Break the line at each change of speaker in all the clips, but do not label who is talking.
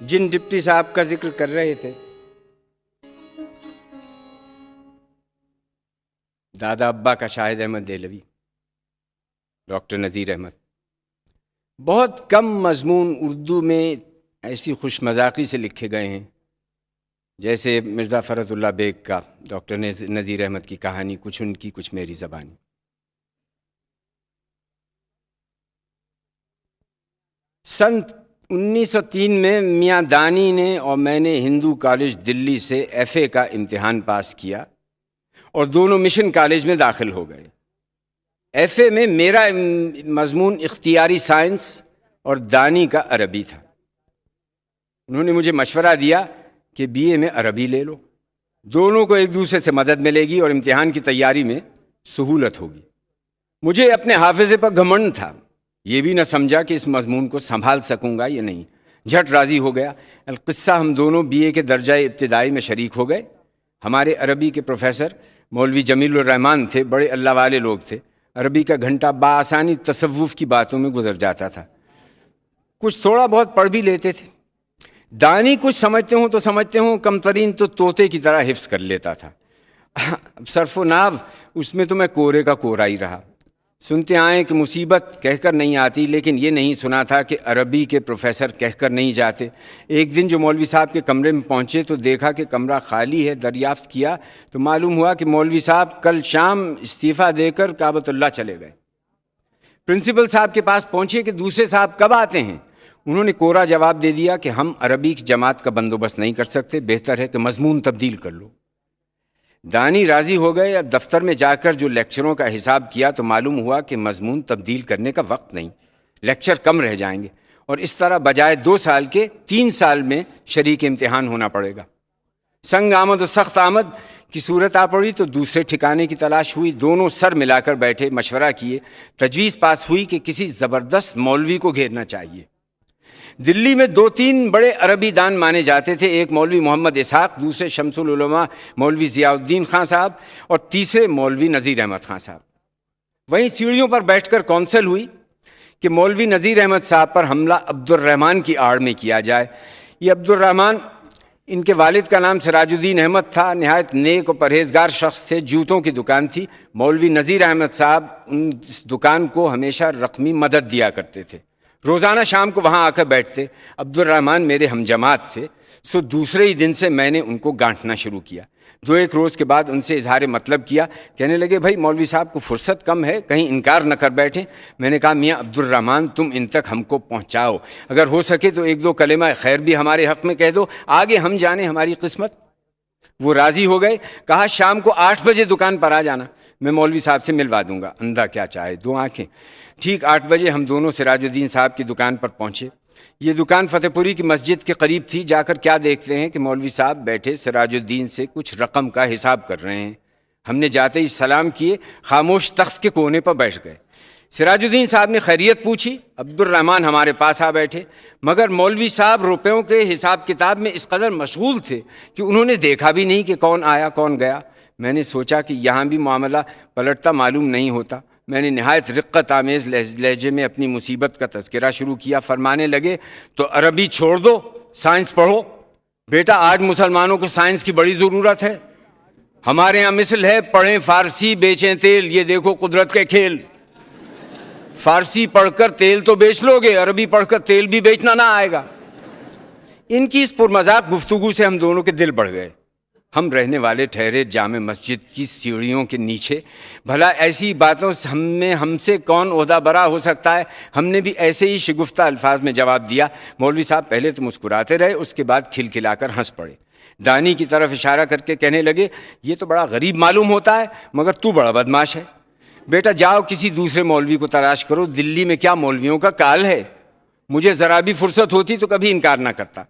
جن ڈپٹی صاحب کا ذکر کر رہے تھے، دادا ابا کا شاہد احمد دہلوی، ڈاکٹر نذیر احمد، بہت کم مضمون اردو میں ایسی خوش مذاقی سے لکھے گئے ہیں، جیسے مرزا فرت اللہ بیگ کا ڈاکٹر نذیر احمد کی کہانی، کچھ ان کی کچھ میری زبانی۔ سن 1903 میں میاں دانی نے اور میں نے ہندو کالج دلی سے ایف اے کا امتحان پاس کیا اور دونوں مشن کالج میں داخل ہو گئے۔ ایف اے میں میرا مضمون اختیاری سائنس اور دانی کا عربی تھا۔ انہوں نے مجھے مشورہ دیا کہ بی اے میں عربی لے لو، دونوں کو ایک دوسرے سے مدد ملے گی اور امتحان کی تیاری میں سہولت ہوگی۔ مجھے اپنے حافظے پر گھمنڈ تھا، یہ بھی نہ سمجھا کہ اس مضمون کو سنبھال سکوں گا یا نہیں، جھٹ راضی ہو گیا۔ القصہ ہم دونوں بی اے کے درجہ ابتدائی میں شریک ہو گئے۔ ہمارے عربی کے پروفیسر مولوی جمیل الرحمن تھے، بڑے اللہ والے لوگ تھے۔ عربی کا گھنٹہ بآسانی تصوف کی باتوں میں گزر جاتا تھا، کچھ تھوڑا بہت پڑھ بھی لیتے تھے۔ دانی کچھ سمجھتے ہوں، کم ترین تو طوطے کی طرح حفظ کر لیتا تھا۔ صرف و ناو اس میں تو میں کورے کا کورا ہی رہا۔ سنتے آئیں کہ مصیبت کہہ کر نہیں آتی، لیکن یہ نہیں سنا تھا کہ عربی کے پروفیسر کہہ کر نہیں جاتے۔ ایک دن جو مولوی صاحب کے کمرے میں پہنچے تو دیکھا کہ کمرہ خالی ہے۔ دریافت کیا تو معلوم ہوا کہ مولوی صاحب کل شام استعفیٰ دے کر کعبۃ اللہ چلے گئے۔ پرنسپل صاحب کے پاس پہنچے کہ دوسرے صاحب کب آتے ہیں؟ انہوں نے کورا جواب دے دیا کہ ہم عربی کی جماعت کا بندوبست نہیں کر سکتے، بہتر ہے کہ مضمون تبدیل کر لو۔ دانی راضی ہو گئے۔ دفتر میں جا کر جو لیکچروں کا حساب کیا تو معلوم ہوا کہ مضمون تبدیل کرنے کا وقت نہیں، لیکچر کم رہ جائیں گے اور اس طرح بجائے 2 سال کے 3 سال میں شریک امتحان ہونا پڑے گا۔ سنگ آمد و سخت آمد کی صورت آ پڑی تو دوسرے ٹھکانے کی تلاش ہوئی۔ دونوں سر ملا کر بیٹھے، مشورہ کیے، تجویز پاس ہوئی کہ کسی زبردست مولوی کو گھیرنا چاہیے۔ دلی میں 2-3 بڑے عربی دان مانے جاتے تھے، ایک مولوی محمد اسحاق، دوسرے شمس العلماء مولوی ضیاء الدین خان صاحب اور تیسرے مولوی نذیر احمد خان صاحب۔ وہیں سیڑھیوں پر بیٹھ کر کونسل ہوئی کہ مولوی نذیر احمد صاحب پر حملہ عبد الرحمن کی آڑ میں کیا جائے۔ یہ عبد الرحمن، ان کے والد کا نام سراج الدین احمد تھا، نہایت نیک و پرہیزگار شخص تھے، جوتوں کی دکان تھی۔ مولوی نذیر احمد صاحب اس دکان کو ہمیشہ رقمی مدد دیا کرتے تھے، روزانہ شام کو وہاں آ کر بیٹھتے۔ عبد الرحمن میرے ہم جماعت تھے، سو دوسرے ہی دن سے میں نے ان کو گانٹنا شروع کیا۔ 2-1 روز کے بعد ان سے اظہار مطلب کیا، کہنے لگے بھائی مولوی صاحب کو فرصت کم ہے، کہیں انکار نہ کر بیٹھیں۔ میں نے کہا میاں عبد الرحمن تم ان تک ہم کو پہنچاؤ، اگر ہو سکے تو 1-2 کلمہ خیر بھی ہمارے حق میں کہہ دو، آگے ہم جانے ہماری قسمت۔ وہ راضی ہو گئے، کہا شام کو 8 بجے دکان پر آ جانا، میں مولوی صاحب سے ملوا دوں گا۔ اندھا کیا چاہے 2 آنکھیں۔ ٹھیک 8 بجے ہم دونوں سراج الدین صاحب کی دکان پر پہنچے۔ یہ دکان فتح پوری کی مسجد کے قریب تھی۔ جا کر کیا دیکھتے ہیں کہ مولوی صاحب بیٹھے سراج الدین سے کچھ رقم کا حساب کر رہے ہیں۔ ہم نے جاتے ہی سلام کیے، خاموش تخت کے کونے پر بیٹھ گئے۔ سراج الدین صاحب نے خیریت پوچھی، عبد الرحمن ہمارے پاس آ بیٹھے، مگر مولوی صاحب روپیوں کے حساب کتاب میں اس قدر مشغول تھے کہ انہوں نے دیکھا بھی نہیں کہ کون آیا کون گیا۔ میں نے سوچا کہ یہاں بھی معاملہ پلٹتا معلوم نہیں ہوتا۔ میں نے نہایت رقت آمیز لہجے میں اپنی مصیبت کا تذکرہ شروع کیا۔ فرمانے لگے تو عربی چھوڑ دو، سائنس پڑھو۔ بیٹا آج مسلمانوں کو سائنس کی بڑی ضرورت ہے، ہمارے یہاں مثل ہے پڑھیں فارسی بیچیں تیل، یہ دیکھو قدرت کے کھیل۔ فارسی پڑھ کر تیل تو بیچ لو گے، عربی پڑھ کر تیل بھی بیچنا نہ آئے گا۔ ان کی اس پرمذاق گفتگو سے ہم دونوں کے دل بڑھ گئے۔ ہم رہنے والے ٹھہرے جامع مسجد کی سیڑھیوں کے نیچے۔ بھلا ایسی باتوں ہم سے کون عہدہ برا ہو سکتا ہے؟ ہم نے بھی ایسے ہی شگفتہ الفاظ میں جواب دیا۔ مولوی صاحب پہلے تو مسکراتے رہے، اس کے بعد کھلکھلا کر ہنس پڑے۔ دانی کی طرف اشارہ کر کے کہنے لگے یہ تو بڑا غریب معلوم ہوتا ہے، مگر تو بڑا بدماش ہے۔ بیٹا جاؤ کسی دوسرے مولوی کو تلاش کرو، دلی میں کیا مولویوں کا کال ہے؟ مجھے ذرا بھی فرصت ہوتی تو کبھی انکار نہ کرتا۔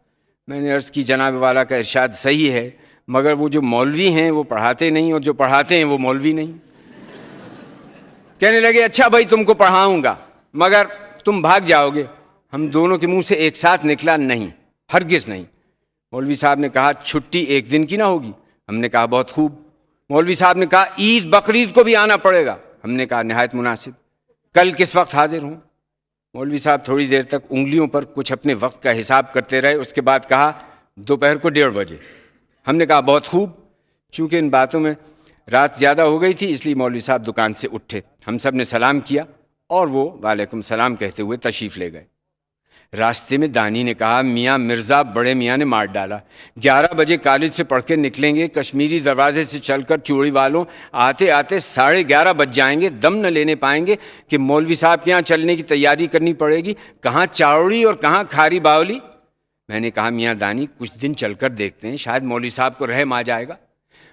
میں نے عرض کی جناب والا کا ارشاد صحیح ہے، مگر وہ جو مولوی ہیں وہ پڑھاتے نہیں، اور جو پڑھاتے ہیں وہ مولوی نہیں۔ کہنے لگے اچھا بھائی تم کو پڑھاؤں گا، مگر تم بھاگ جاؤ گے۔ ہم دونوں کے منہ سے ایک ساتھ نکلا نہیں، ہرگز نہیں۔ مولوی صاحب نے کہا چھٹی 1 دن کی نہ ہوگی؟ ہم نے کہا بہت خوب۔ مولوی صاحب نے کہا عید بقرعید کو بھی آنا پڑے گا؟ ہم نے کہا نہایت مناسب۔ کل کس وقت حاضر ہوں؟ مولوی صاحب تھوڑی دیر تک انگلیوں پر کچھ اپنے وقت کا حساب کرتے رہے. اس کے بعد کہا دوپہر کو 1:30 بجے. ہم نے کہا بہت خوب. چونکہ ان باتوں میں رات زیادہ ہو گئی تھی اس لیے مولوی صاحب دکان سے اٹھے. ہم سب نے سلام کیا اور وہ وعلیکم السلام کہتے ہوئے تشریف لے گئے. راستے میں دانی نے کہا میاں مرزا بڑے میاں نے مار ڈالا. 11 بجے کالج سے پڑھ کے نکلیں گے, کشمیری دروازے سے چل کر چوڑی والوں آتے آتے 11:30 بج جائیں گے. دم نہ لینے پائیں گے کہ مولوی صاحب کے یہاں چلنے کی تیاری کرنی پڑے گی. کہاں چاوڑی اور کہاں کھاری باولی. میں نے کہا میاں دانی کچھ دن چل کر دیکھتے ہیں, شاید مولوی صاحب کو رحم آ جائے گا.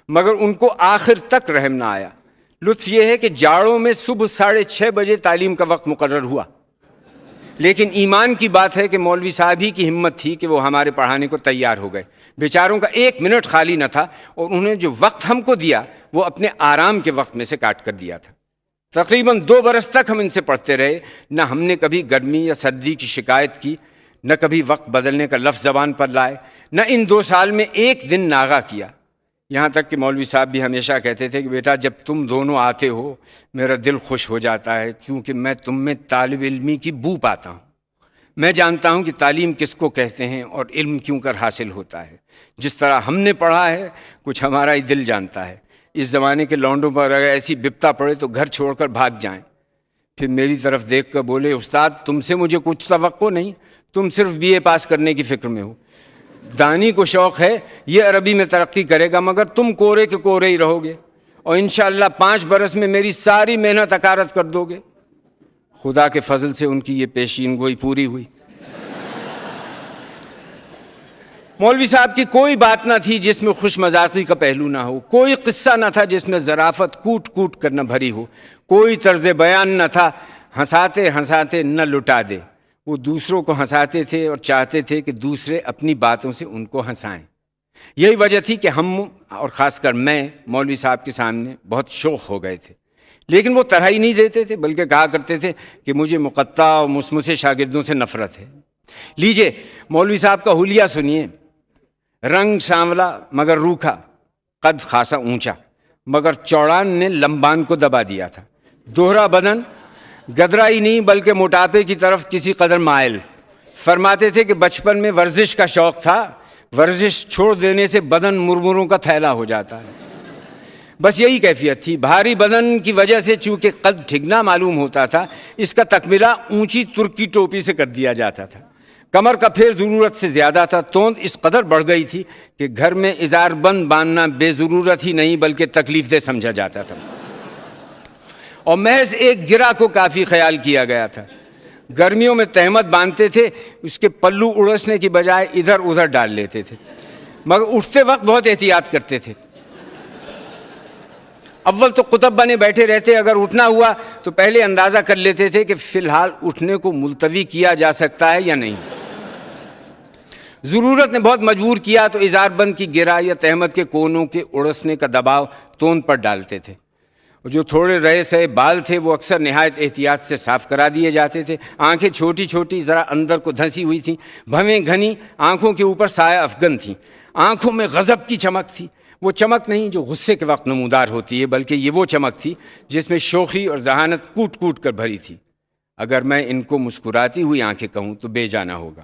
مگر ان کو آخر تک رحم نہ آیا. لطف یہ ہے کہ جاڑوں میں صبح 6:30 بجے تعلیم کا وقت مقرر ہوا. لیکن ایمان کی بات ہے کہ مولوی صاحب ہی کی ہمت تھی کہ وہ ہمارے پڑھانے کو تیار ہو گئے. بیچاروں کا 1 منٹ خالی نہ تھا اور انہوں نے جو وقت ہم کو دیا وہ اپنے آرام کے وقت میں سے کاٹ کر دیا تھا. تقریباً 2 برس تک ہم ان سے پڑھتے رہے. نہ ہم نے کبھی گرمی یا سردی کی شکایت کی, نہ کبھی وقت بدلنے کا لفظ زبان پر لائے, نہ ان 2 سال میں ایک دن ناغہ کیا. یہاں تک کہ مولوی صاحب بھی ہمیشہ کہتے تھے کہ بیٹا جب تم دونوں آتے ہو میرا دل خوش ہو جاتا ہے, کیونکہ میں تم میں طالب علمی کی بو پاتا ہوں. میں جانتا ہوں کہ تعلیم کس کو کہتے ہیں اور علم کیوں کر حاصل ہوتا ہے. جس طرح ہم نے پڑھا ہے کچھ ہمارا ہی دل جانتا ہے. اس زمانے کے لونڈوں پر اگر ایسی بپتا پڑے تو گھر چھوڑ کر بھاگ جائیں. پھر میری طرف دیکھ کر بولے استاد تم سے مجھے کچھ توقع نہیں, تم صرف BA پاس کرنے کی فکر میں ہو. دانی کو شوق ہے یہ عربی میں ترقی کرے گا مگر تم کورے کے کورے ہی رہو گے اور انشاءاللہ 5 برس میں میری ساری محنت اکارت کر دو گے. خدا کے فضل سے ان کی یہ پیشین گوئی پوری ہوئی. مولوی صاحب کی کوئی بات نہ تھی جس میں خوش مذاقی کا پہلو نہ ہو, کوئی قصہ نہ تھا جس میں ظرافت کوٹ کوٹ کر نہ بھری ہو, کوئی طرز بیان نہ تھا ہنساتے ہنساتے نہ لٹا دے. وہ دوسروں کو ہنساتے تھے اور چاہتے تھے کہ دوسرے اپنی باتوں سے ان کو ہنسائیں. یہی وجہ تھی کہ ہم اور خاص کر میں مولوی صاحب کے سامنے بہت شوخ ہو گئے تھے. لیکن وہ طرح ہی نہیں دیتے تھے بلکہ کہا کرتے تھے کہ مجھے مقطع اور مسمسے شاگردوں سے نفرت ہے. لیجئے مولوی صاحب کا حلیہ سنیے. رنگ سانولا مگر روکھا, قد خاصا اونچا مگر چوڑان نے لمبان کو دبا دیا تھا. دوہرا بدن, گدرا ہی نہیں بلکہ موٹاپے کی طرف کسی قدر مائل. فرماتے تھے کہ بچپن میں ورزش کا شوق تھا, ورزش چھوڑ دینے سے بدن مرمروں کا تھیلا ہو جاتا ہے. بس یہی کیفیت تھی. بھاری بدن کی وجہ سے چونکہ قد ٹھگنا معلوم ہوتا تھا, اس کا تکملہ اونچی ترکی ٹوپی سے کر دیا جاتا تھا. کمر کا پھیر ضرورت سے زیادہ تھا. توند اس قدر بڑھ گئی تھی کہ گھر میں ازار بند باندھنا بے ضرورت ہی نہیں بلکہ تکلیف دہ سمجھا جاتا تھا اور محض ایک گرہ کو کافی خیال کیا گیا تھا. گرمیوں میں تہمت باندھتے تھے, اس کے پلو اڑسنے کی بجائے ادھر ادھر ڈال لیتے تھے مگر اٹھتے وقت بہت احتیاط کرتے تھے. اول تو قطب بنے بیٹھے رہتے, اگر اٹھنا ہوا تو پہلے اندازہ کر لیتے تھے کہ فی الحال اٹھنے کو ملتوی کیا جا سکتا ہے یا نہیں. ضرورت نے بہت مجبور کیا تو ازار بند کی گرہ یا تہمت کے کونوں کے اڑسنے کا دباؤ توند پر ڈالتے تھے. جو تھوڑے رہے سہے بال تھے وہ اکثر نہایت احتیاط سے صاف کرا دیے جاتے تھے. آنکھیں چھوٹی چھوٹی ذرا اندر کو دھنسی ہوئی تھیں, بھویں گھنی, آنکھوں کے اوپر سایہ افغن تھیں. آنکھوں میں غضب کی چمک تھی, وہ چمک نہیں جو غصے کے وقت نمودار ہوتی ہے بلکہ یہ وہ چمک تھی جس میں شوخی اور ذہانت کوٹ کوٹ کر بھری تھی. اگر میں ان کو مسکراتی ہوئی آنکھیں کہوں تو بے جانا ہوگا.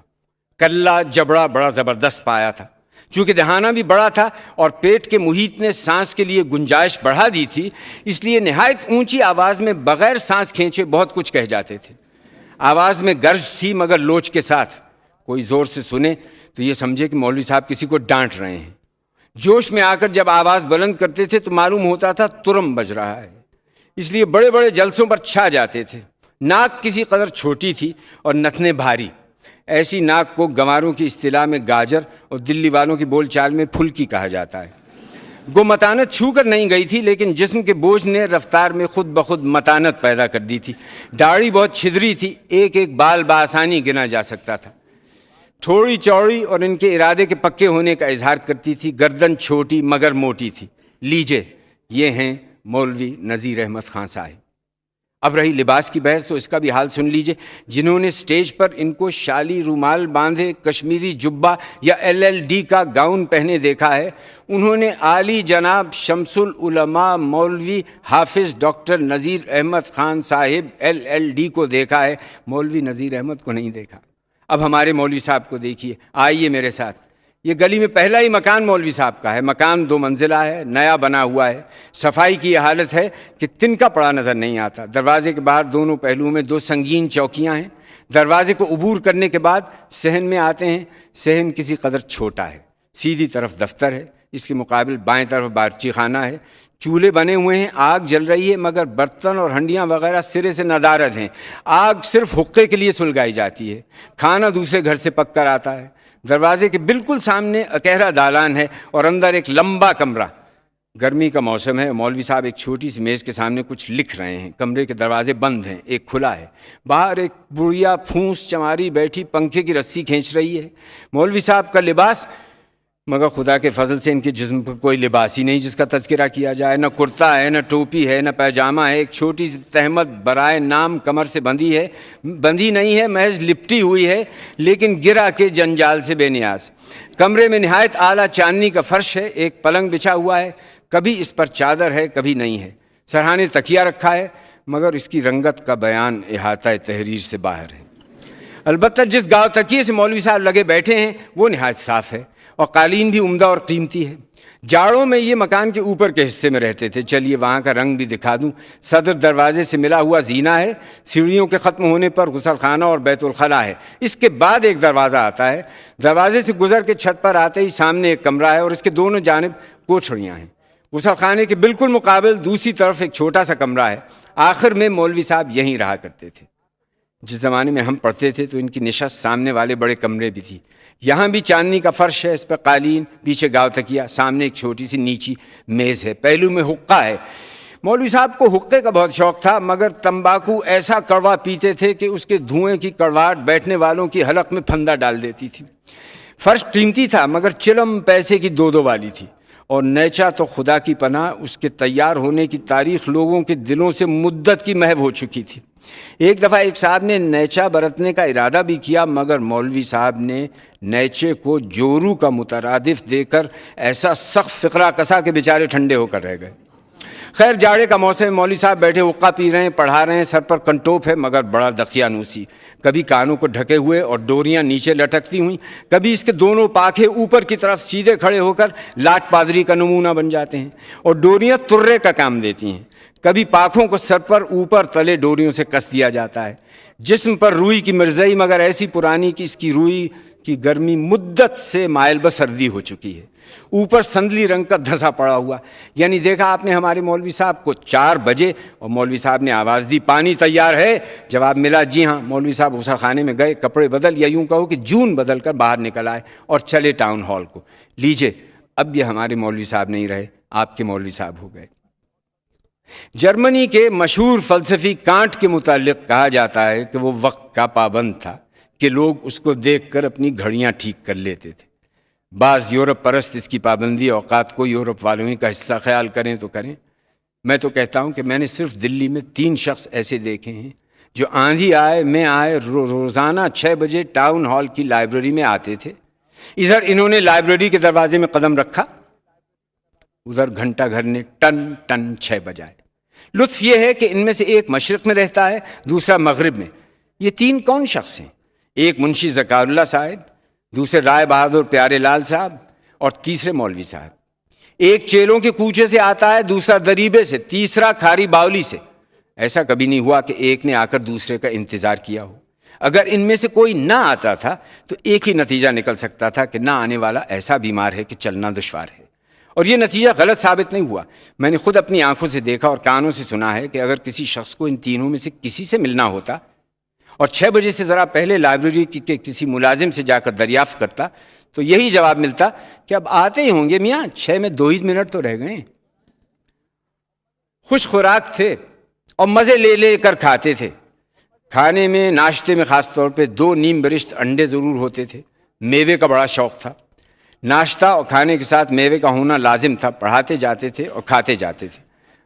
کلہ جبڑا بڑا زبردست پایا تھا. چونکہ دہانہ بھی بڑا تھا اور پیٹ کے محیط نے سانس کے لیے گنجائش بڑھا دی تھی, اس لیے نہایت اونچی آواز میں بغیر سانس کھینچے بہت کچھ کہہ جاتے تھے. آواز میں گرج تھی مگر لوچ کے ساتھ. کوئی زور سے سنے تو یہ سمجھے کہ مولوی صاحب کسی کو ڈانٹ رہے ہیں. جوش میں آ کر جب آواز بلند کرتے تھے تو معلوم ہوتا تھا ترم بج رہا ہے, اس لیے بڑے بڑے جلسوں پر چھا جاتے تھے. ناک کسی قدر چھوٹی تھی اور نتنے بھاری. ایسی ناک کو گنواروں کی اصطلاح میں گاجر اور دلی والوں کی بول چال میں پھلکی کہا جاتا ہے. گو متانت چھو کر نہیں گئی تھی لیکن جسم کے بوجھ نے رفتار میں خود بخود متانت پیدا کر دی تھی. داڑھی بہت چھدری تھی, ایک ایک بال بآسانی گنا جا سکتا تھا. تھوڑی چوڑی اور ان کے ارادے کے پکے ہونے کا اظہار کرتی تھی. گردن چھوٹی مگر موٹی تھی. لیجے یہ ہیں مولوی نذیر احمد خان صاحب. اب رہی لباس کی بحث تو اس کا بھی حال سن لیجئے. جنہوں نے سٹیج پر ان کو شالی رومال باندھے کشمیری جبہ یا LLD کا گاؤن پہنے دیکھا ہے، انہوں نے عالی جناب شمس العلماء مولوی حافظ ڈاکٹر نذیر احمد خان صاحب LLD کو دیکھا ہے، مولوی نذیر احمد کو نہیں دیکھا. اب ہمارے مولوی صاحب کو دیکھیے، آئیے میرے ساتھ. یہ گلی میں پہلا ہی مکان مولوی صاحب کا ہے. مکان 2 منزلہ ہے، نیا بنا ہوا ہے. صفائی کی یہ حالت ہے کہ تنکا پڑا نظر نہیں آتا. دروازے کے باہر دونوں پہلوؤں میں 2 سنگین چوکیاں ہیں. دروازے کو عبور کرنے کے بعد صحن میں آتے ہیں. صحن کسی قدر چھوٹا ہے. سیدھی طرف دفتر ہے، اس کے مقابل بائیں طرف بارچی خانہ ہے. چولہے بنے ہوئے ہیں، آگ جل رہی ہے، مگر برتن اور ہنڈیاں وغیرہ سرے سے ندارد ہیں. آگ صرف حقے کے لیے سلگائی جاتی ہے. کھانا دوسرے گھر سے پک کر آتا ہے. دروازے کے بالکل سامنے اکہرا دالان ہے اور اندر ایک لمبا کمرہ. گرمی کا موسم ہے. مولوی صاحب ایک چھوٹی سی میز کے سامنے کچھ لکھ رہے ہیں. کمرے کے دروازے بند ہیں، ایک کھلا ہے. باہر ایک بڑھیا پھونس چماری بیٹھی پنکھے کی رسی کھینچ رہی ہے. مولوی صاحب کا لباس، مگر خدا کے فضل سے ان کے جسم پر کوئی لباس ہی نہیں جس کا تذکرہ کیا جائے. نہ کرتا ہے، نہ ٹوپی ہے، نہ پیجامہ ہے. ایک چھوٹی سی تہمت برائے نام کمر سے بندھی نہیں ہے، محض لپٹی ہوئی ہے، لیکن گرا کے جنجال سے بے نیاز. کمرے میں نہایت اعلیٰ چاندنی کا فرش ہے. ایک پلنگ بچھا ہوا ہے، کبھی اس پر چادر ہے کبھی نہیں ہے. سرہانے تکیہ رکھا ہے، مگر اس کی رنگت کا بیان احاطہ تحریر سے باہر ہے. البتہ جس گاؤ تکیے سے مولوی صاحب لگے بیٹھے ہیں وہ نہایت صاف ہے اور قالین بھی عمدہ اور قیمتی ہے. جاڑوں میں یہ مکان کے اوپر کے حصے میں رہتے تھے. چلیے وہاں کا رنگ بھی دکھا دوں. صدر دروازے سے ملا ہوا زینہ ہے. سیڑھیوں کے ختم ہونے پر غسل خانہ اور بیت الخلاء ہے. اس کے بعد ایک دروازہ آتا ہے. دروازے سے گزر کے چھت پر آتے ہی سامنے ایک کمرہ ہے اور اس کے دونوں جانب کوٹھڑیاں ہیں. غسل خانے کے بالکل مقابل دوسری طرف ایک چھوٹا سا کمرہ ہے. آخر میں مولوی صاحب یہیں رہا کرتے تھے. جس زمانے میں ہم پڑھتے تھے تو ان کی نشست سامنے والے بڑے کمرے بھی تھی. یہاں بھی چاندنی کا فرش ہے، اس پہ قالین، پیچھے گاؤ تکیہ، سامنے ایک چھوٹی سی نیچی میز ہے. پہلو میں حقہ ہے. مولوی صاحب کو حقے کا بہت شوق تھا، مگر تمباکو ایسا کڑوا پیتے تھے کہ اس کے دھوئیں کی کڑواہٹ بیٹھنے والوں کی حلق میں پھندا ڈال دیتی تھی. فرش قیمتی تھا، مگر چلم پیسے کی 2 والی تھی. اور نیچا تو خدا کی پناہ، اس کے تیار ہونے کی تاریخ لوگوں کے دلوں سے مدت کی محو ہو چکی تھی. ایک دفعہ ایک صاحب نے نیچا برتنے کا ارادہ بھی کیا، مگر مولوی صاحب نے نیچے کو جورو کا مترادف دے کر ایسا سخت فقرہ کسا کہ بیچارے ٹھنڈے ہو کر رہ گئے. خیر جاڑے کا موسم، مولوی صاحب بیٹھے حقہ پی رہے ہیں، پڑھا رہے ہیں. سر پر کنٹوپ ہے مگر بڑا دقیانوسی. کبھی کانوں کو ڈھکے ہوئے اور ڈوریاں نیچے لٹکتی ہوئیں، کبھی اس کے دونوں پاکھے اوپر کی طرف سیدھے کھڑے ہو کر لاٹ پادری کا نمونہ بن جاتے ہیں اور ڈوریاں ترے کا کام دیتی ہیں. کبھی پاکھوں کو سر پر اوپر تلے ڈوریوں سے کس دیا جاتا ہے. جسم پر روئی کی مرزئی، مگر ایسی پرانی کہ اس کی روئی کی گرمی مدت سے مائل بسردی ہو چکی ہے. اوپر سندلی رنگ کا دھنسا پڑا ہوا. یعنی دیکھا آپ نے ہمارے مولوی صاحب کو 4 بجے اور مولوی صاحب نے آواز دی، پانی تیار ہے؟ جواب ملا جی ہاں. مولوی صاحب غسل خانے میں گئے، کپڑے بدل یا یوں کہو کہ جون بدل کر باہر نکل آئے اور چلے ٹاؤن ہال کو. لیجئے اب یہ ہمارے مولوی صاحب نہیں رہے، آپ کے مولوی صاحب ہو گئے. جرمنی کے مشہور فلسفی کانٹ کے متعلق کہا جاتا ہے کہ وہ وقت کا پابند تھا کہ لوگ اس کو دیکھ کر اپنی گھڑیاں ٹھیک کر لیتے تھے. بعض یورپ پرست اس کی پابندی اوقات کو یورپ والوں ہی کا حصہ خیال کریں تو کریں. میں تو کہتا ہوں کہ میں نے صرف دلی میں 3 شخص ایسے دیکھے ہیں جو آندھی آئے میں آئے روزانہ 6 بجے ٹاؤن ہال کی لائبریری میں آتے تھے. ادھر انہوں نے لائبریری کے دروازے میں قدم رکھا، ادھر گھنٹہ گھر نے ٹن ٹن 6 بجائے. لطف یہ ہے کہ ان میں سے ایک مشرق میں رہتا ہے، دوسرا مغرب میں. یہ 3 کون شخص ہیں؟ ایک منشی ذکار اللہ صاحب، دوسرے رائے بہادر پیارے لال صاحب اور تیسرے مولوی صاحب. ایک چیلوں کے کوچے سے آتا ہے، دوسرا دریبے سے، تیسرا کھاری باولی سے. ایسا کبھی نہیں ہوا کہ ایک نے آ کر دوسرے کا انتظار کیا ہو. اگر ان میں سے کوئی نہ آتا تھا تو ایک ہی نتیجہ نکل سکتا تھا کہ نہ آنے والا ایسا بیمار ہے کہ چلنا دشوار ہے. اور یہ نتیجہ غلط ثابت نہیں ہوا. میں نے خود اپنی آنکھوں سے دیکھا اور کانوں سے سنا ہے کہ اگر کسی شخص کو ان تینوں میں سے کسی سے ملنا ہوتا اور 6 بجے سے ذرا پہلے لائبریری کے کسی ملازم سے جا کر دریافت کرتا تو یہی جواب ملتا کہ اب آتے ہی ہوں گے میاں، 6 میں 2 ہی منٹ تو رہ گئے. خوش خوراک تھے اور مزے لے لے کر کھاتے تھے. کھانے میں، ناشتے میں خاص طور پہ 2 نیم برشت انڈے ضرور ہوتے تھے. میوے کا بڑا شوق تھا. ناشتہ اور کھانے کے ساتھ میوے کا ہونا لازم تھا. پڑھاتے جاتے تھے اور کھاتے جاتے تھے.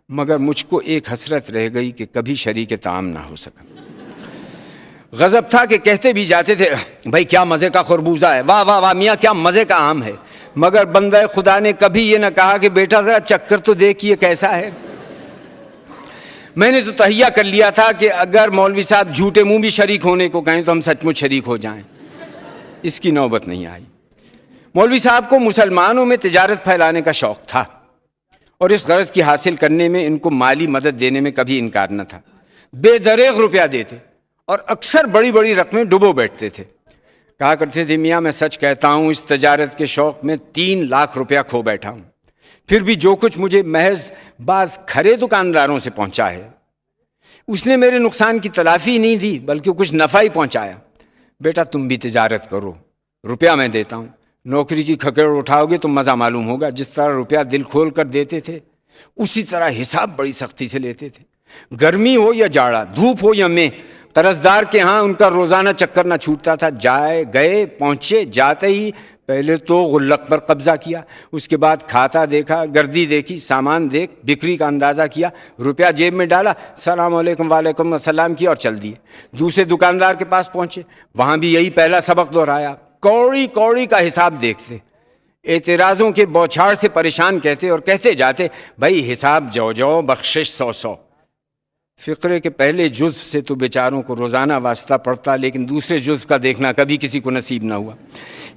مگر مجھ کو ایک حسرت رہ گئی کہ کبھی شریک طعام نہ ہو سکا۔ غضب تھا کہ کہتے بھی جاتے تھے بھائی کیا مزے کا خربوزہ ہے، واہ واہ واہ میاں کیا مزے کا آم ہے، مگر بندہ خدا نے کبھی یہ نہ کہا کہ بیٹا ذرا چکر تو دیکھیے کیسا ہے۔ میں نے تو تہیہ کر لیا تھا کہ اگر مولوی صاحب جھوٹے منہ بھی شریک ہونے کو کہیں تو ہم سچ مچ شریک ہو جائیں، اس کی نوبت نہیں آئی۔ مولوی صاحب کو مسلمانوں میں تجارت پھیلانے کا شوق تھا اور اس غرض کی حاصل کرنے میں ان کو مالی مدد دینے میں کبھی انکار نہ تھا۔ بے دریغ روپیہ دیتے اور اکثر بڑی بڑی رقمیں ڈبو بیٹھتے تھے۔ کہا کرتے تھے میاں میں سچ کہتا ہوں اس تجارت کے شوق میں 3 لاکھ روپیہ کھو بیٹھا ہوں، پھر بھی جو کچھ مجھے محض بعض کھرے دکانداروں سے پہنچا ہے اس نے میرے نقصان کی تلافی نہیں دی بلکہ کچھ نفع ہی پہنچایا۔ بیٹا تم بھی تجارت کرو، روپیہ میں دیتا ہوں، نوکری کی کھکیڑ اٹھاؤ گے تو مزہ معلوم ہوگا۔ جس طرح روپیہ دل کھول کر دیتے تھے اسی طرح حساب بڑی سختی سے لیتے تھے، گرمی ہو یا جاڑا، دھوپ ہو یا میں۔ قرضدار کے ہاں ان کا روزانہ چکر نہ چھوٹتا تھا۔ جائے گئے پہنچے، جاتے ہی پہلے تو غلق پر قبضہ کیا، اس کے بعد کھاتا دیکھا، گردی دیکھی، سامان دیکھ بکری کا اندازہ کیا، روپیہ جیب میں ڈالا، السلام علیکم وعلیکم السلام کیا اور چل دیے۔ دوسرے دکاندار کے پاس پہنچے، وہاں بھی یہی پہلا سبق دہرایا، کوڑی کوڑی کا حساب دیکھتے، اعتراضوں کے بوچھاڑ سے پریشان کہتے اور کہتے جاتے بھائی حساب جو جو بخشش 100 فقرے کے پہلے جز سے تو بیچاروں کو روزانہ واسطہ پڑتا، لیکن دوسرے جز کا دیکھنا کبھی کسی کو نصیب نہ ہوا۔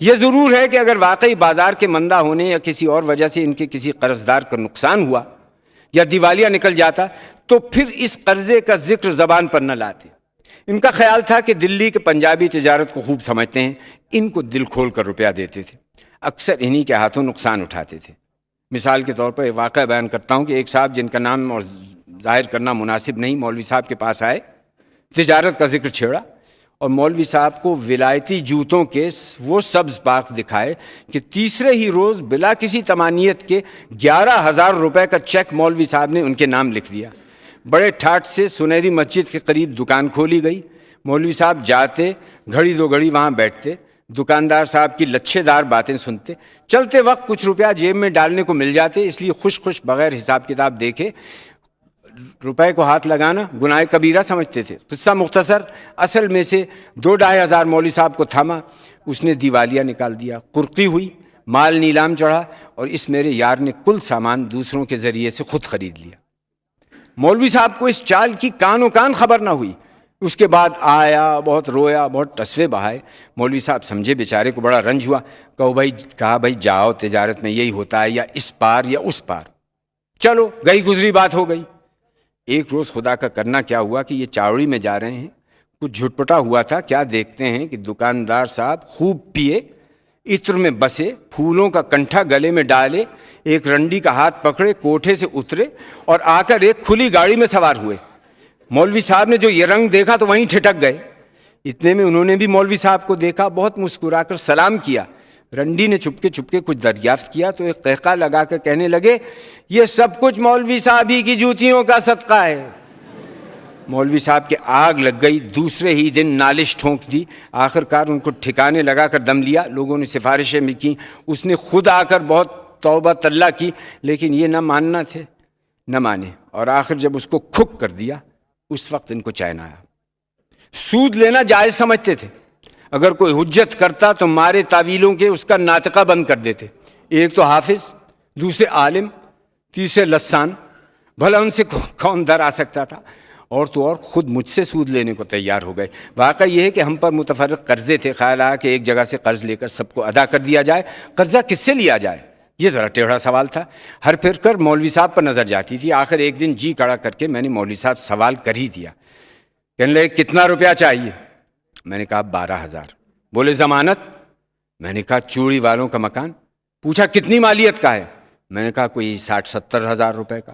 یہ ضرور ہے کہ اگر واقعی بازار کے مندہ ہونے یا کسی اور وجہ سے ان کے کسی قرضدار کا نقصان ہوا یا دیوالیہ نکل جاتا تو پھر اس قرضے کا ذکر زبان پر نہ لاتے۔ ان کا خیال تھا کہ دلی کے پنجابی تجارت کو خوب سمجھتے ہیں، ان کو دل کھول کر روپیہ دیتے تھے، اکثر انہی کے ہاتھوں نقصان اٹھاتے تھے۔ مثال کے طور پر ایک واقعہ بیان کرتا ہوں کہ ایک صاحب جن کا نام اور ظاہر کرنا مناسب نہیں مولوی صاحب کے پاس آئے، تجارت کا ذکر چھیڑا اور مولوی صاحب کو ولایتی جوتوں کے وہ سبز باغ دکھائے کہ تیسرے ہی روز بلا کسی تمانیت کے 11,000 روپے کا چیک مولوی صاحب نے ان کے نام لکھ دیا۔ بڑے ٹھاٹ سے سنہری مسجد کے قریب دکان کھولی گئی، مولوی صاحب جاتے، گھڑی دو گھڑی وہاں بیٹھتے، دکاندار صاحب کی لچھے دار باتیں سنتے، چلتے وقت کچھ روپیہ جیب میں ڈالنے کو مل جاتے، اس لیے خوش خوش بغیر حساب کتاب دیکھے روپے کو ہاتھ لگانا گناہ کبیرہ سمجھتے تھے۔ قصہ مختصر، اصل میں سے 2-2.5 ہزار مولوی صاحب کو تھاما، اس نے دیوالیہ نکال دیا، قرقی ہوئی، مال نیلام چڑھا اور اس میرے یار نے کل سامان دوسروں کے ذریعے سے خود خرید لیا۔ مولوی صاحب کو اس چال کی کان و کان خبر نہ ہوئی۔ اس کے بعد آیا، بہت رویا، بہت ٹسوے بہائے۔ مولوی صاحب سمجھے بیچارے کو بڑا رنج ہوا، کہا بھائی جاؤ، تجارت میں یہی ہوتا ہے، یا اس پار یا اس پار، چلو گئی گزری بات ہو گئی۔ ایک روز خدا کا کرنا کیا ہوا کہ یہ چاوڑی میں جا رہے ہیں، کچھ جھٹپٹا ہوا تھا، کیا دیکھتے ہیں کہ دکاندار صاحب خوب پیے، عطر میں بسے، پھولوں کا کنٹھا گلے میں ڈالے، ایک رنڈی کا ہاتھ پکڑے، کوٹھے سے اترے اور آ کر ایک کھلی گاڑی میں سوار ہوئے۔ مولوی صاحب نے جو یہ رنگ دیکھا تو وہیں ٹھٹک گئے۔ اتنے میں انہوں نے بھی مولوی صاحب کو دیکھا، بہت مسکرا کر سلام کیا۔ رنڈی نے چپکے چپکے کچھ دریافت کیا تو ایک قہقہ لگا کر کہنے لگے یہ سب کچھ مولوی صاحب ہی کی جوتیوں کا صدقہ ہے۔ مولوی صاحب کے آگ لگ گئی، دوسرے ہی دن نالش ٹھونک دی، آخر کار ان کو ٹھکانے لگا کر دم لیا۔ لوگوں نے سفارشیں بھی کی، اس نے خود آ کر بہت توبہ طلع کی، لیکن یہ نہ ماننا تھے، نہ مانے، اور آخر جب اس کو کھک کر دیا اس وقت ان کو چین آیا۔ سود لینا جائز سمجھتے تھے، اگر کوئی حجت کرتا تو مارے تعویلوں کے اس کا ناطقہ بند کر دیتے۔ ایک تو حافظ، دوسرے عالم، تیسرے لسان، بھلا ان سے کون در آ سکتا تھا؟ اور تو اور خود مجھ سے سود لینے کو تیار ہو گئے۔ واقعہ یہ ہے کہ ہم پر متفرق قرضے تھے، خیال آیا کہ ایک جگہ سے قرض لے کر سب کو ادا کر دیا جائے۔ قرضہ کس سے لیا جائے، یہ ذرا ٹیڑھا سوال تھا۔ ہر پھر کر مولوی صاحب پر نظر جاتی تھی۔ آخر ایک دن جی کڑا کر کے میں نے مولوی صاحب سوال کر ہی دیا۔ کہنے لگے کتنا روپیہ چاہیے؟ میں نے کہا 12,000۔ بولے ضمانت؟ میں نے کہا چوڑی والوں کا مکان۔ پوچھا کتنی مالیت کا ہے؟ میں نے کہا کوئی 60-70 ہزار روپے کا۔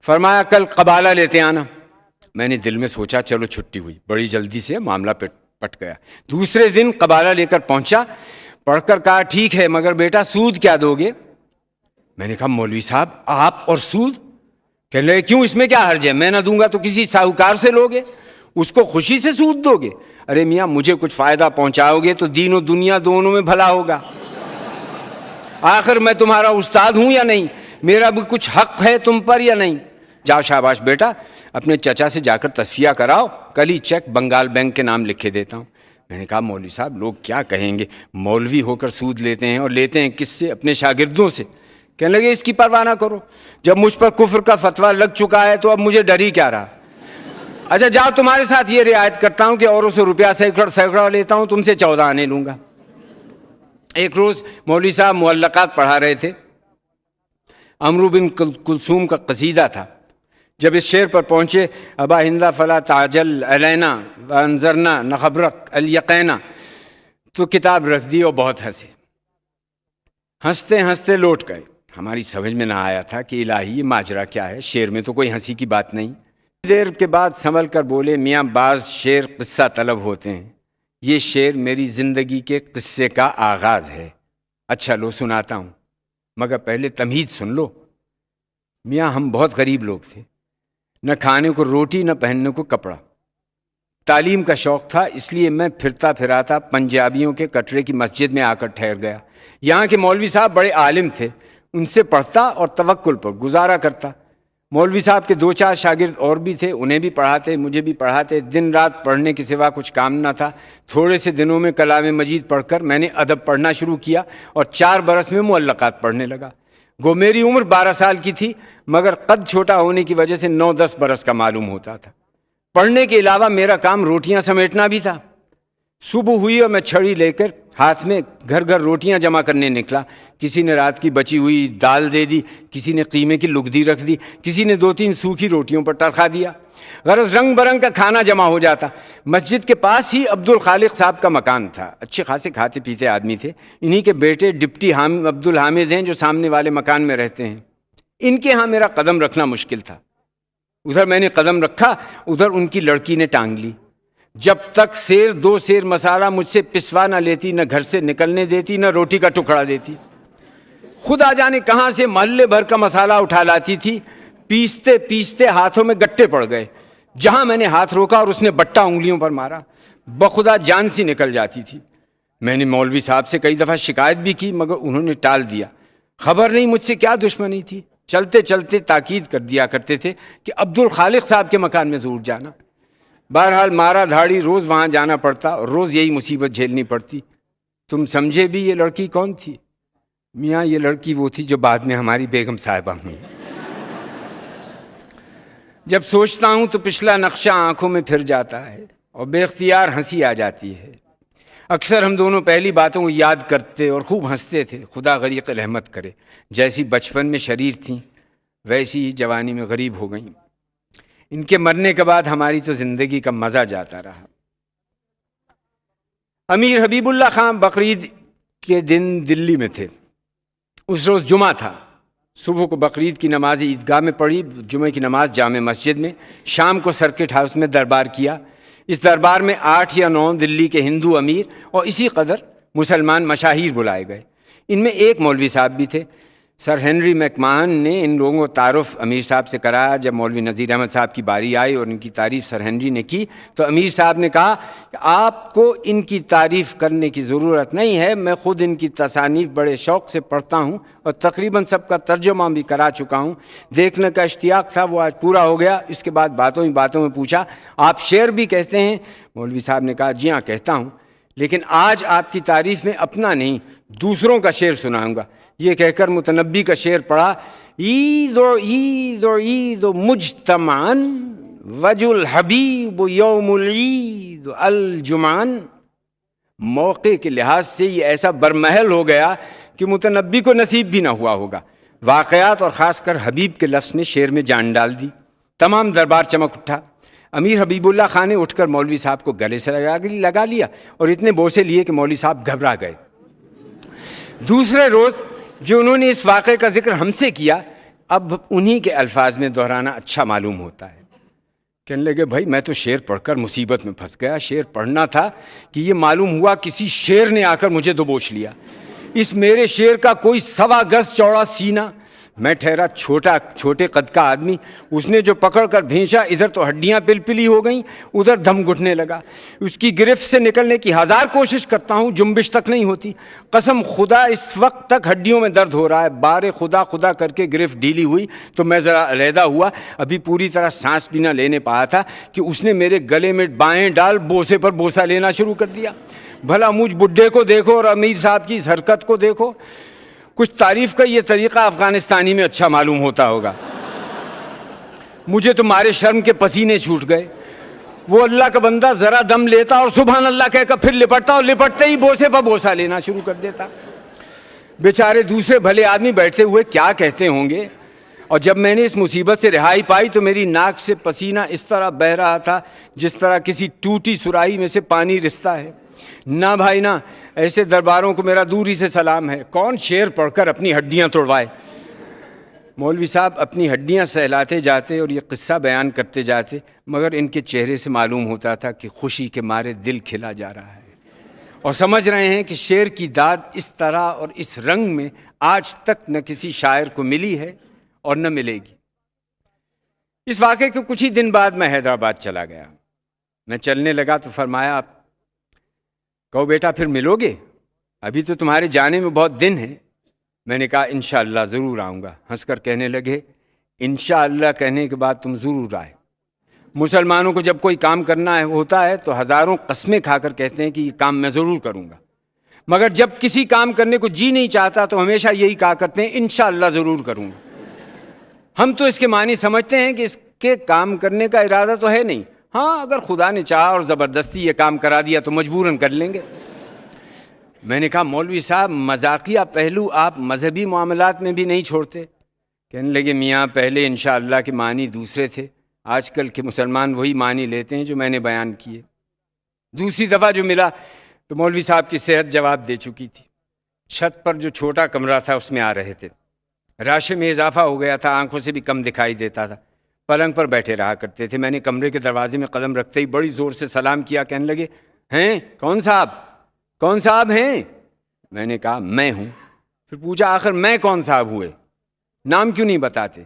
فرمایا کل قبالہ لیتے آنا۔ میں نے دل میں سوچا چلو چھٹی ہوئی، بڑی جلدی سے معاملہ پٹ گیا۔ دوسرے دن قبالہ لے کر پہنچا، پڑھ کر کہا ٹھیک ہے مگر بیٹا سود کیا دو گے؟ میں نے کہا مولوی صاحب آپ اور سود؟ کہنے لگے کیوں، اس میں کیا حرج ہے، میں نہ دوں گا تو کسی ساہوکار سے لوگے، اس کو خوشی سے سود دو گے؟ ارے میاں مجھے کچھ فائدہ پہنچاؤ گے تو دین و دنیا دونوں میں بھلا ہوگا۔ آخر میں تمہارا استاد ہوں یا نہیں، میرا بھی کچھ حق ہے تم پر یا نہیں؟ جاؤ شاباش بیٹا، اپنے چچا سے جا کر تصفیہ کراؤ، کل ہی چیک بنگال بینک کے نام لکھے دیتا ہوں۔ میں نے کہا مولوی صاحب لوگ کیا کہیں گے، مولوی ہو کر سود لیتے ہیں، اور لیتے ہیں کس سے؟ اپنے شاگردوں سے۔ کہنے لگے اس کی پرواہ نہ کرو، جب مجھ پر کفر کا فتویٰ لگ چکا ہے تو اب مجھے ڈر ہی کیا رہا۔ اچھا جاؤ تمہارے ساتھ یہ رعایت کرتا ہوں کہ اوروں سے روپیہ سینکڑا لیتا ہوں، تم سے 14 آنے لوں گا۔ ایک روز مولوی صاحب معلقات پڑھا رہے تھے، عمرو بن کلثوم کا قصیدہ تھا۔ جب اس شعر پر پہنچے، ابا ہندا فلا تعجل علینا وانظرنا نخبرک الیقینا، تو کتاب رکھ دی اور بہت ہنسے۔ ہنستے ہنستے لوٹ گئے۔ ہماری سمجھ میں نہ آیا تھا کہ الہی یہ ماجرا کیا ہے، شعر میں تو کوئی ہنسی کی بات نہیں۔ دیر کے بعد سنبھل کر بولے، میاں بعض شعر قصہ طلب ہوتے ہیں، یہ شعر میری زندگی کے قصے کا آغاز ہے۔ اچھا لو سناتا ہوں، مگر پہلے تمہید سن لو۔ میاں ہم بہت غریب لوگ تھے، نہ کھانے کو روٹی نہ پہننے کو کپڑا۔ تعلیم کا شوق تھا، اس لیے میں پھرتا پھراتا پنجابیوں کے کٹرے کی مسجد میں آ کر ٹھہر گیا۔ یہاں کے مولوی صاحب بڑے عالم تھے، ان سے پڑھتا اور توکل پر گزارا کرتا۔ مولوی صاحب کے 2-4 شاگرد اور بھی تھے، انہیں بھی پڑھاتے، مجھے بھی پڑھاتے۔ دن رات پڑھنے کے سوا کچھ کام نہ تھا۔ تھوڑے سے دنوں میں کلام مجید پڑھ کر میں نے ادب پڑھنا شروع کیا اور 4 برس میں معلقات پڑھنے لگا۔ گو میری عمر 12 سال کی تھی، مگر قد چھوٹا ہونے کی وجہ سے 9-10 برس کا معلوم ہوتا تھا۔ پڑھنے کے علاوہ میرا کام روٹیاں سمیٹنا بھی تھا۔ صبح ہوئی اور میں چھڑی لے کر ہاتھ میں گھر گھر روٹیاں جمع کرنے نکلا۔ کسی نے رات کی بچی ہوئی دال دے دی، کسی نے قیمے کی لگدی رکھ دی، کسی نے 2-3 سوکھی روٹیوں پر ٹرکھا دیا۔ غرض رنگ برنگ کا کھانا جمع ہو جاتا۔ مسجد کے پاس ہی عبدالخالق صاحب کا مکان تھا، اچھے خاصے کھاتے پیتے آدمی تھے۔ انہی کے بیٹے ڈپٹی عبدالحامد ہیں جو سامنے والے مکان میں رہتے ہیں۔ ان کے ہاں میرا قدم رکھنا مشکل تھا۔ ادھر میں نے قدم رکھا، ادھر ان کی لڑکی نے ٹانگ لی۔ جب تک 2 سیر مسالہ مجھ سے پسوا نہ لیتی، نہ گھر سے نکلنے دیتی، نہ روٹی کا ٹکڑا دیتی۔ خود آ جانے کہاں سے محلے بھر کا مسالہ اٹھا لاتی تھی۔ پیستے پیستے ہاتھوں میں گٹے پڑ گئے۔ جہاں میں نے ہاتھ روکا اور اس نے بٹا انگلیوں پر مارا، بخدا جان سی نکل جاتی تھی۔ میں نے مولوی صاحب سے کئی دفعہ شکایت بھی کی، مگر انہوں نے ٹال دیا۔ خبر نہیں مجھ سے کیا دشمنی تھی، چلتے چلتے تاکید کر دیا کرتے تھے کہ عبدالخالق صاحب کے مکان میں ضرور جانا۔ بہرحال مارا دھاڑی روز وہاں جانا پڑتا اور روز یہی مصیبت جھیلنی پڑتی۔ تم سمجھے بھی یہ لڑکی کون تھی؟ میاں یہ لڑکی وہ تھی جو بعد میں ہماری بیگم صاحبہ ہوئی۔ جب سوچتا ہوں تو پچھلا نقشہ آنکھوں میں پھر جاتا ہے اور بے اختیار ہنسی آ جاتی ہے۔ اکثر ہم دونوں پہلی باتوں کو یاد کرتے اور خوب ہنستے تھے۔ خدا غریق رحمت کرے، جیسی بچپن میں شریر تھیں ویسی ہی جوانی میں غریب ہو گئیں۔ ان کے مرنے کے بعد ہماری تو زندگی کا مزہ جاتا رہا۔ امیر حبیب اللہ خان بقرعید کے دن دلی میں تھے۔ اس روز جمعہ تھا۔ صبح کو بقرعید کی نماز عیدگاہ میں پڑھی، جمعہ کی نماز جامع مسجد میں، شام کو سرکٹ ہاؤس میں دربار کیا۔ اس دربار میں 8 یا 9 دلی کے ہندو امیر اور اسی قدر مسلمان مشاہیر بلائے گئے۔ ان میں ایک مولوی صاحب بھی تھے۔ سر ہنری میکماہن نے ان لوگوں کا تعارف امیر صاحب سے کرایا۔ جب مولوی نذیر احمد صاحب کی باری آئی اور ان کی تعریف سر ہنری نے کی تو امیر صاحب نے کہا کہ آپ کو ان کی تعریف کرنے کی ضرورت نہیں ہے، میں خود ان کی تصانیف بڑے شوق سے پڑھتا ہوں اور تقریباً سب کا ترجمہ بھی کرا چکا ہوں۔ دیکھنے کا اشتیاق تھا، وہ آج پورا ہو گیا۔ اس کے بعد باتوں ہی باتوں میں پوچھا، آپ شعر بھی کہتے ہیں؟ مولوی صاحب نے کہا جی ہاں کہتا ہوں، لیکن آج آپ کی تعریف میں اپنا نہیں دوسروں کا شعر سناؤں گا۔ یہ کہہ کر متنبی کا شعر پڑھا، عید و عید و عید و مجتمعاً وجہ الحبیب یوم العید الجمعان۔ موقع کے لحاظ سے یہ ایسا برمحل ہو گیا کہ متنبی کو نصیب بھی نہ ہوا ہوگا۔ واقعات اور خاص کر حبیب کے لفظ نے شعر میں جان ڈال دی۔ تمام دربار چمک اٹھا۔ امیر حبیب اللہ خان نے اٹھ کر مولوی صاحب کو گلے سے لگا لیا اور اتنے بوسے لیے کہ مولوی صاحب گھبرا گئے۔ دوسرے روز جو انہوں نے اس واقعے کا ذکر ہم سے کیا، اب انہی کے الفاظ میں دہرانا اچھا معلوم ہوتا ہے۔ کہنے لگے بھائی میں تو شعر پڑھ کر مصیبت میں پھنس گیا۔ شعر پڑھنا تھا کہ یہ معلوم ہوا کسی شیر نے آ کر مجھے دبوچ لیا۔ اس میرے شعر کا کوئی 1.25 گز چوڑا سینہ، میں ٹھہرا چھوٹے قد کا آدمی، اس نے جو پکڑ کر بھینچا، ادھر تو ہڈیاں پلپلی ہو گئیں، ادھر دم گھٹنے لگا۔ اس کی گرفت سے نکلنے کی ہزار کوشش کرتا ہوں، جنبش تک نہیں ہوتی۔ قسم خدا اس وقت تک ہڈیوں میں درد ہو رہا ہے۔ بار خدا خدا کر کے گرفت ڈھیلی ہوئی تو میں ذرا علیحدہ ہوا، ابھی پوری طرح سانس بھی نہ لینے پایا تھا کہ اس نے میرے گلے میں بائیں ڈال بوسے پر بوسہ لینا شروع کر دیا۔ بھلا مجھ بڈھے کو دیکھو اور امیر صاحب کی اس حرکت کو دیکھو۔ کچھ تعریف کا یہ طریقہ افغانستانی میں اچھا معلوم ہوتا ہوگا۔ مجھے تو مارے شرم کے پسینے چھوٹ گئے۔ وہ اللہ کا بندہ ذرا دم لیتا اور سبحان اللہ کہہ کر پھر لپٹتا، اور لپٹتے ہی بوسے پر بوسہ لینا شروع کر دیتا۔ بیچارے دوسرے بھلے آدمی بیٹھتے ہوئے کیا کہتے ہوں گے۔ اور جب میں نے اس مصیبت سے رہائی پائی تو میری ناک سے پسینہ اس طرح بہہ رہا تھا جس طرح کسی ٹوٹی سراہی میں سے پانی رستا ہے۔ نہ بھائی نہ، ایسے درباروں کو میرا دوری سے سلام ہے۔ کون شعر پڑھ کر اپنی ہڈیاں توڑوائے۔ مولوی صاحب اپنی ہڈیاں سہلاتے جاتے اور یہ قصہ بیان کرتے جاتے، مگر ان کے چہرے سے معلوم ہوتا تھا کہ خوشی کے مارے دل کھلا جا رہا ہے، اور سمجھ رہے ہیں کہ شعر کی داد اس طرح اور اس رنگ میں آج تک نہ کسی شاعر کو ملی ہے اور نہ ملے گی۔ اس واقعے کے کچھ ہی دن بعد میں حیدرآباد چلا گیا۔ میں چلنے لگا تو فرمایا، آپ کہو بیٹا پھر ملو گے؟ ابھی تو تمہارے جانے میں بہت دن ہیں۔ میں نے کہا انشاءاللہ ضرور آؤں گا۔ ہنس کر کہنے لگے، انشاءاللہ کہنے کے بعد تم ضرور آئے۔ مسلمانوں کو جب کوئی کام کرنا ہوتا ہے تو ہزاروں قسمیں کھا کر کہتے ہیں کہ یہ کام میں ضرور کروں گا، مگر جب کسی کام کرنے کو جی نہیں چاہتا تو ہمیشہ یہی کہا کرتے ہیں انشاءاللہ ضرور کروں گا۔ ہم تو اس کے معنی سمجھتے ہیں کہ اس کے کام کرنے کا ارادہ تو ہے نہیں، ہاں اگر خدا نے چاہا اور زبردستی یہ کام کرا دیا تو مجبوراً کر لیں گے۔ میں نے کہا مولوی صاحب مذاقیہ پہلو آپ مذہبی معاملات میں بھی نہیں چھوڑتے؟ کہنے لگے میاں پہلے انشاءاللہ کے معنی دوسرے تھے، آج کل کے مسلمان وہی معنی لیتے ہیں جو میں نے بیان کیے۔ دوسری دفعہ جو ملا تو مولوی صاحب کی صحت جواب دے چکی تھی۔ چھت پر جو چھوٹا کمرہ تھا اس میں آ رہے تھے، راشے میں اضافہ ہو گیا تھا، آنکھوں سے بھی کم دکھائی دیتا تھا، پلنگ پر بیٹھے رہا کرتے تھے۔ میں نے کمرے کے دروازے میں قدم رکھتے ہی بڑی زور سے سلام کیا۔ کہنے لگے ہیں کون صاحب ہیں؟ میں نے کہا میں ہوں۔ پھر پوچھا آخر میں کون صاحب ہوئے، نام کیوں نہیں بتاتے؟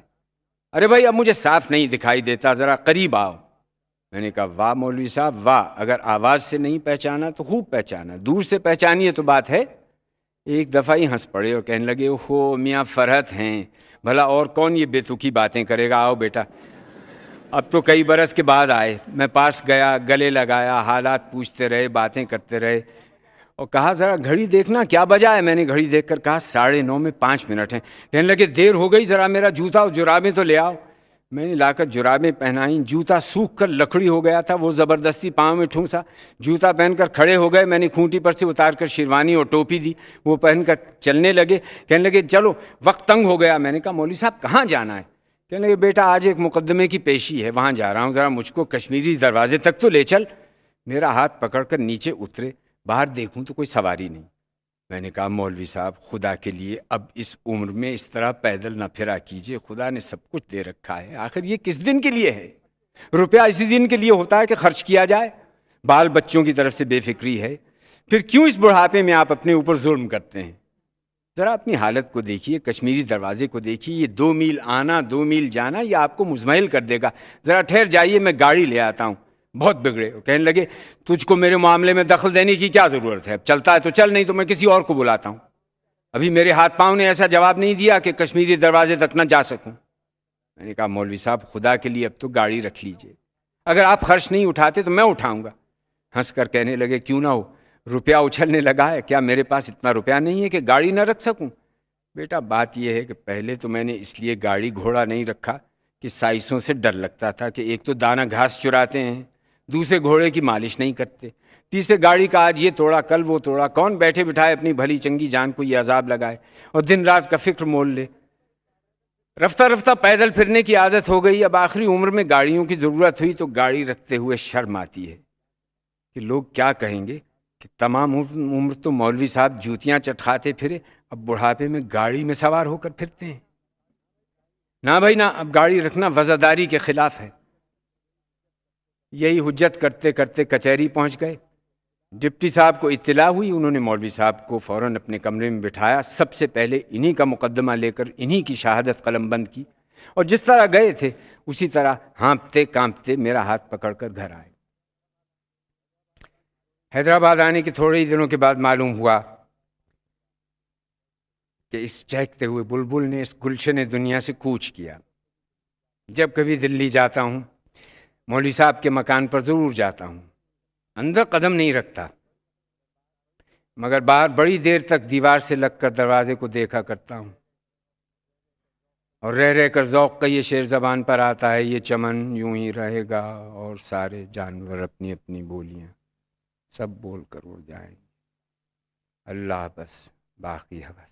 ارے بھائی اب مجھے صاف نہیں دکھائی دیتا، ذرا قریب آؤ۔ میں نے کہا واہ مولوی صاحب واہ، اگر آواز سے نہیں پہچانا تو خوب پہچانا، دور سے پہچانیے تو بات ہے۔ ایک دفعہ ہی ہنس پڑے اور کہنے لگے اوہو میاں فرحت ہیں، بھلا اور کون یہ بے تکی باتیں کرے گا، آؤ بیٹا۔ اب تو کئی برس کے بعد آئے، میں پاس گیا، گلے لگایا، حالات پوچھتے رہے، باتیں کرتے رہے، اور کہا ذرا گھڑی دیکھنا کیا بجا ہے۔ میں نے گھڑی دیکھ کر کہا 9:30 میں 5 منٹ ہیں۔ کہنے لگے دیر ہو گئی، ذرا میرا جوتا اور جرابیں تو لے آؤ۔ میں نے لا کر جرابیں پہنائیں، جوتا سوکھ کر لکڑی ہو گیا تھا، وہ زبردستی پاؤں میں ٹھونسا، جوتا پہن کر کھڑے ہو گئے۔ میں نے کھونٹی پر سے اتار کر شیروانی اور ٹوپی دی، وہ پہن کر چلنے لگے۔ کہنے لگے چلو وقت تنگ ہو گیا۔ میں نے کہا مولوی صاحب کہاں جانا ہے؟ کہنے لگے بیٹا آج ایک مقدمے کی پیشی ہے، وہاں جا رہا ہوں، ذرا مجھ کو کشمیری دروازے تک تو لے چل۔ میرا ہاتھ پکڑ کر نیچے اترے، باہر دیکھوں تو کوئی سواری نہیں۔ میں نے کہا مولوی صاحب خدا کے لیے اب اس عمر میں اس طرح پیدل نہ پھرا کیجئے، خدا نے سب کچھ دے رکھا ہے، آخر یہ کس دن کے لیے ہے؟ روپیہ اسی دن کے لیے ہوتا ہے کہ خرچ کیا جائے، بال بچوں کی طرف سے بے فکری ہے، پھر کیوں اس بڑھاپے میں آپ اپنے اوپر ظلم کرتے ہیں؟ ذرا اپنی حالت کو دیکھیے، کشمیری دروازے کو دیکھیے، یہ 2 میل آنا 2 میل جانا یہ آپ کو مزمحل کر دے گا، ذرا ٹھہر جائیے میں گاڑی لے آتا ہوں۔ بہت بگڑے، کہنے لگے تجھ کو میرے معاملے میں دخل دینے کی کیا ضرورت ہے، اب چلتا ہے تو چل، نہیں تو میں کسی اور کو بلاتا ہوں۔ ابھی میرے ہاتھ پاؤں نے ایسا جواب نہیں دیا کہ کشمیری دروازے تک نہ جا سکوں۔ میں نے کہا مولوی صاحب خدا کے لیے اب تو گاڑی رکھ لیجئے، اگر آپ خرچ نہیں اٹھاتے تو میں اٹھاؤں گا۔ ہنس کر کہنے لگے کیوں نہ ہو، روپیہ اچھلنے لگا ہے، کیا میرے پاس اتنا روپیہ نہیں ہے کہ گاڑی نہ رکھ سکوں؟ بیٹا بات یہ ہے کہ پہلے تو میں نے اس لیے گاڑی گھوڑا نہیں رکھا کہ سائسوں سے ڈر لگتا تھا کہ ایک تو دانہ گھاس چراتے ہیں، دوسرے گھوڑے کی مالش نہیں کرتے، تیسرے گاڑی کا آج یہ توڑا کل وہ توڑا، کون بیٹھے بٹھائے اپنی بھلی چنگی جان کو یہ عذاب لگائے اور دن رات کا فکر مول لے۔ رفتہ رفتہ پیدل پھرنے کی عادت ہو گئی، اب آخری عمر میں گاڑیوں کی ضرورت ہوئی تو گاڑی رکھتے ہوئے شرم آتی ہے کہ لوگ کیا کہیں گے کہ تمام عمر تو مولوی صاحب جوتیاں چٹکھاتے پھرے، اب بڑھاپے میں گاڑی میں سوار ہو کر پھرتے ہیں۔ نہ بھائی نہ، اب گاڑی رکھنا وزاداری کے خلاف ہے۔ یہی حجت کرتے کرتے کچہری پہنچ گئے۔ ڈپٹی صاحب کو اطلاع ہوئی، انہوں نے مولوی صاحب کو فوراً اپنے کمرے میں بٹھایا، سب سے پہلے انہی کا مقدمہ لے کر انہی کی شہادت قلم بند کی، اور جس طرح گئے تھے اسی طرح ہانپتے کانپتے میرا ہاتھ پکڑ کر گھر آئے۔ حیدرآباد آنے کے تھوڑے ہی دنوں کے بعد معلوم ہوا کہ اس چہکتے ہوئے بلبل نے اس گلشن دنیا سے کوچ کیا۔ جب کبھی دلی جاتا ہوں مولوی صاحب کے مکان پر ضرور جاتا ہوں، اندر قدم نہیں رکھتا، مگر باہر بڑی دیر تک دیوار سے لگ کر دروازے کو دیکھا کرتا ہوں، اور رہ رہ کر ذوق کا یہ شعر زبان پر آتا ہے، یہ چمن یوں ہی رہے گا اور سارے جانور اپنی اپنی بولیاں سب بول کر اڑ جائیں، اللہ بس باقی ہے بس۔